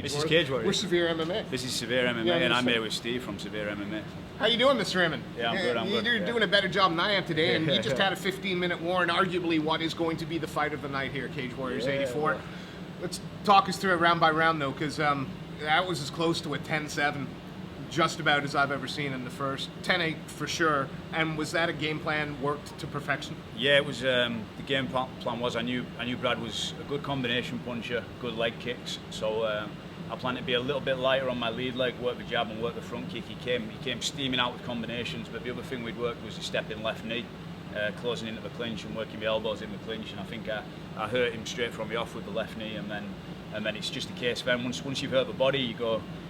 Cage This Warriors. is Cage Warriors. We're SevereMMA. This is SevereMMA, Yeah, and I'm here with Steve from SevereMMA. How you doing, Mr. Inman? Yeah, I'm good. I'm good. You're doing a better job than I am today, and you just had a 15-minute war, and arguably what is going to be the fight of the night here, Cage Warriors 84. Well. Let's talk us through it round by round, though, because that was as close to a 10-7, just about as I've ever seen in the first. 10-8 for sure. And was that a game plan worked to perfection? Yeah, it was. The game plan was I knew Brad was a good combination puncher, good leg kicks. So I planned to be a little bit lighter on my lead leg, work the jab and work the front kick. He came steaming out with combinations, but the other thing we'd worked was a step in left knee, closing into the clinch and working the elbows in the clinch. And I think I hurt him straight from the off with the left knee, and then it's just a case. Then once you've hurt the body,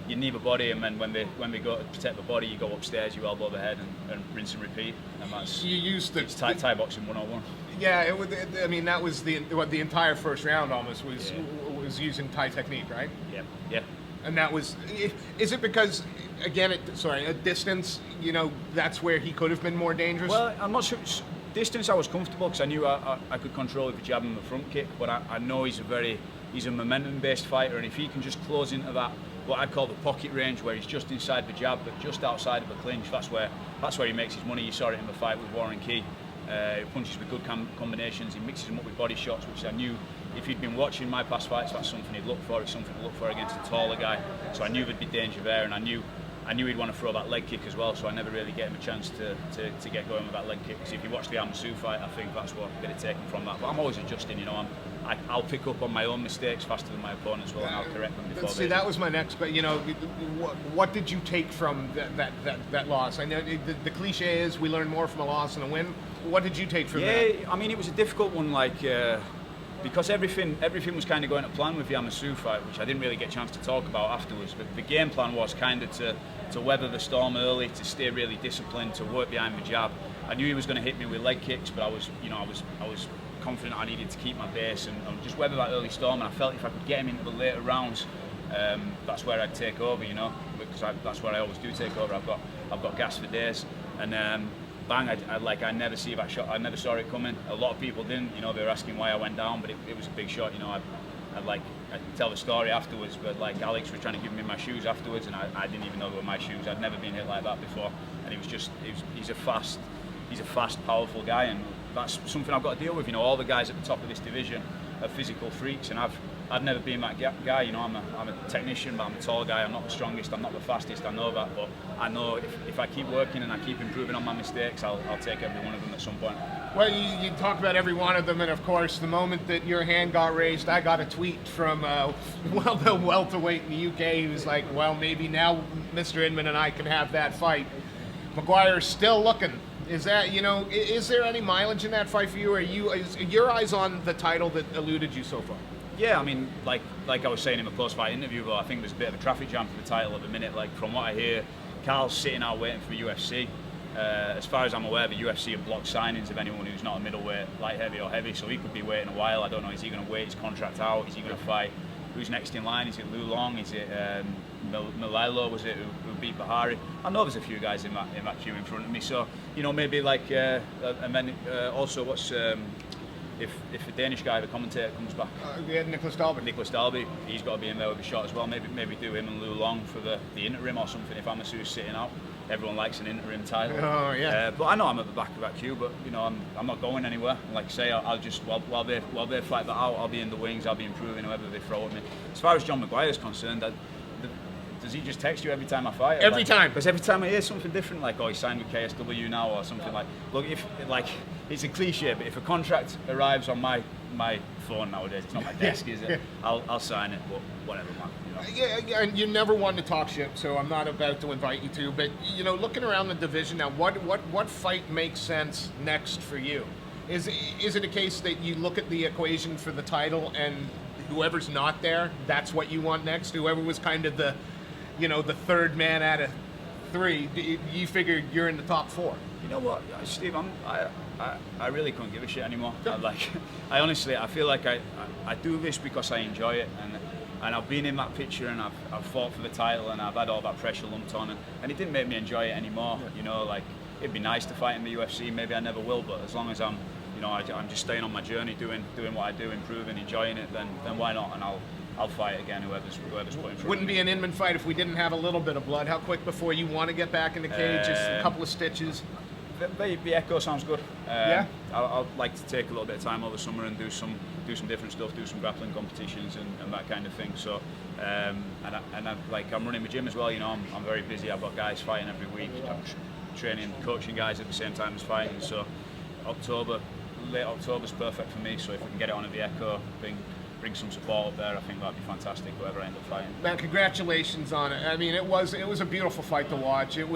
you knee the body, and then when they go to protect the body, you go upstairs, you elbow the head, and rinse and repeat. And that's it's Thai boxing 101. Yeah, it was. I mean, that was the entire first round almost was using Thai technique, right? Yeah. And that was. Is it because, again, a distance? You know, that's where he could have been more dangerous. Well, I'm not sure. Distance, I was comfortable because I knew I could control with the jab and the front kick. But I know he's a momentum-based fighter, and if he can just close into that, what I'd call the pocket range, where he's just inside the jab but just outside of the clinch, that's where he makes his money. You saw it in the fight with Warren Key. He punches with good combinations, he mixes them up with body shots, which I knew if he'd been watching my past fights, that's something he'd look for. It's something to look for against a taller guy. So I knew there'd be danger there, and I knew he'd want to throw that leg kick as well, so I never really gave him a chance to get going with that leg kick. Because if you watch the Amasu fight, I think that's what I'm going to take from that. But I'm always adjusting, you know. I'll pick up on my own mistakes faster than my opponents will, and I'll correct them before. See, that was my next. But you know, what did you take from that loss? I know the cliche is we learn more from a loss than a win. What did you take from that? Yeah, I mean, it was a difficult one, because everything was kind of going to plan with the Amasu fight, which I didn't really get a chance to talk about afterwards. But the game plan was kind of to weather the storm early, to stay really disciplined, to work behind the jab. I knew he was going to hit me with leg kicks, but I was confident I needed to keep my base and just weather that early storm. And I felt if I could get him into the later rounds, that's where I'd take over, you know, because that's where I always do take over. I've got gas for days, and bang! I never see that shot. I never saw it coming. A lot of people didn't, you know. They were asking why I went down, but it was a big shot, you know. I tell the story afterwards, but like Alex was trying to give me my shoes afterwards, and I didn't even know they were my shoes. I'd never been hit like that before, and he's a fast, powerful guy, and that's something I've got to deal with. You know, all the guys at the top of this division are physical freaks, and I've never been that guy. You know, I'm a technician, but I'm a tall guy. I'm not the strongest. I'm not the fastest. I know that, but I know if I keep working and I keep improving on my mistakes, I'll take every one of them at some point. Well, you talk about every one of them, and of course, the moment that your hand got raised, I got a tweet from the welterweight in the UK. He was like, "Well, maybe now Mr. Inman and I can have that fight." McGuire's still looking. Is that, you know, is there any mileage in that fight for you? Is your eyes on the title that eluded you so far? Yeah, I mean, like I was saying in the post-fight interview, though, I think there's a bit of a traffic jam for the title at the minute. Like, from what I hear, Carl's sitting out waiting for the UFC. As far as I'm aware, the UFC have blocked signings of anyone who's not a middleweight, light heavy or heavy, so he could be waiting a while. I don't know, is he going to wait his contract out? Is he going to fight? Who's next in line? Is it Lu Long? Is it Malilo, was it, who beat Bahari? I know there's a few guys in that queue in front of me, so, you know, maybe like, and then also what's, if the Danish guy, the commentator, comes back. Nicholas Dalby. Nicholas Dalby, he's got to be in there with a shot as well. Maybe do him and Lu Long for the interim or something if Amasu's sitting out. Everyone likes an interim title. Oh yeah. But I know I'm at the back of that queue, but you know I'm not going anywhere. Like I say, I'll just while they fight that out, I'll be in the wings. I'll be improving whoever they throw at me. As far as John McGuire is concerned, does he just text you every time I fight? Every time. Because every time I hear something different, like, oh, he signed with KSW now or something like. Look, if like it's a cliche, but if a contract arrives on my phone nowadays, it's not my desk, is it? I'll sign it, but whatever, man. You know? Yeah, and you never wanted to talk shit, so I'm not about to invite you to. But you know, looking around the division now, what fight makes sense next for you? Is it a case that you look at the equation for the title and whoever's not there, that's what you want next? Whoever was kind of the third man out of three, you figure you're in the top four? You know what, Steve? I really couldn't give a shit anymore. I honestly feel like I do this because I enjoy it, and I've been in that picture, and I've fought for the title, and I've had all that pressure lumped on, and it didn't make me enjoy it anymore. Yeah. You know, like, it'd be nice to fight in the UFC. Maybe I never will, but as long as I'm just staying on my journey, doing what I do, improving, enjoying it, then why not? And I'll I'll fight again. Whoever's put in front. Wouldn't be an Inman fight if we didn't have a little bit of blood. How quick before you want to get back in the cage? Just a couple of stitches. The Echo sounds good. Yeah. I'd like to take a little bit of time over summer and do some different stuff, do some grappling competitions and that kind of thing. So, I'm running my gym as well. You know, I'm very busy. I've got guys fighting every week. I'm training, coaching guys at the same time as fighting. So, late October's perfect for me. So if we can get it on at the Echo, bring some support up there, I think that'd be fantastic. Whoever I end up fighting. Man, congratulations on it. I mean, it was a beautiful fight to watch. It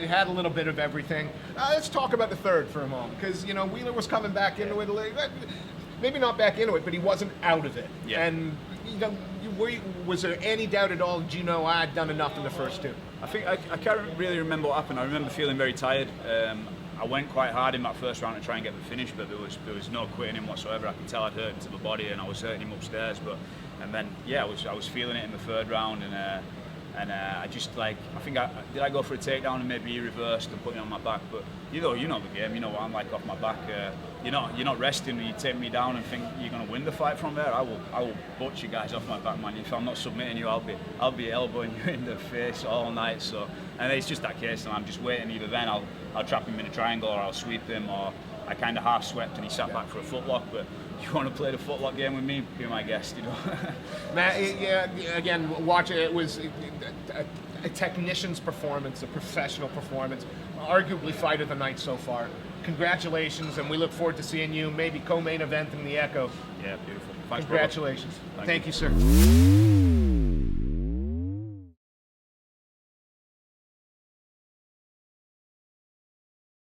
had a little bit of everything. Let's talk about the third for a moment, because you know Wheeler was coming back into it. Maybe not back into it, but he wasn't out of it. Yeah. And you know, was there any doubt at all? Did you know I'd done enough in the first two? I think I can't really remember what happened. I remember feeling very tired. I went quite hard in that first round to try and get the finish, but there was no quitting him whatsoever. I could tell I'd hurt him to the body, and I was hurting him upstairs. And then I was feeling it in the third round, and I just I think did I go for a takedown and maybe he reversed and put me on my back. But you know the game. You know what I'm like off my back. You're not resting. You take me down and think you're going to win the fight from there. I will butcher guys off my back, man. If I'm not submitting you, I'll be elbowing you in the face all night. So, and it's just that case, and I'm just waiting. Either then I'll trap him in a triangle, or I'll sweep him, or I kind of half swept and he sat back for a footlock. But if you want to play the footlock game with me, be my guest. You know. Matt, yeah. Again, watch it. It was a technician's performance, a professional performance, arguably fight of the night so far. Congratulations, and we look forward to seeing you maybe co-main event in the Echo. Yeah, beautiful. Thanks, Congratulations. brother. Thank you, sir.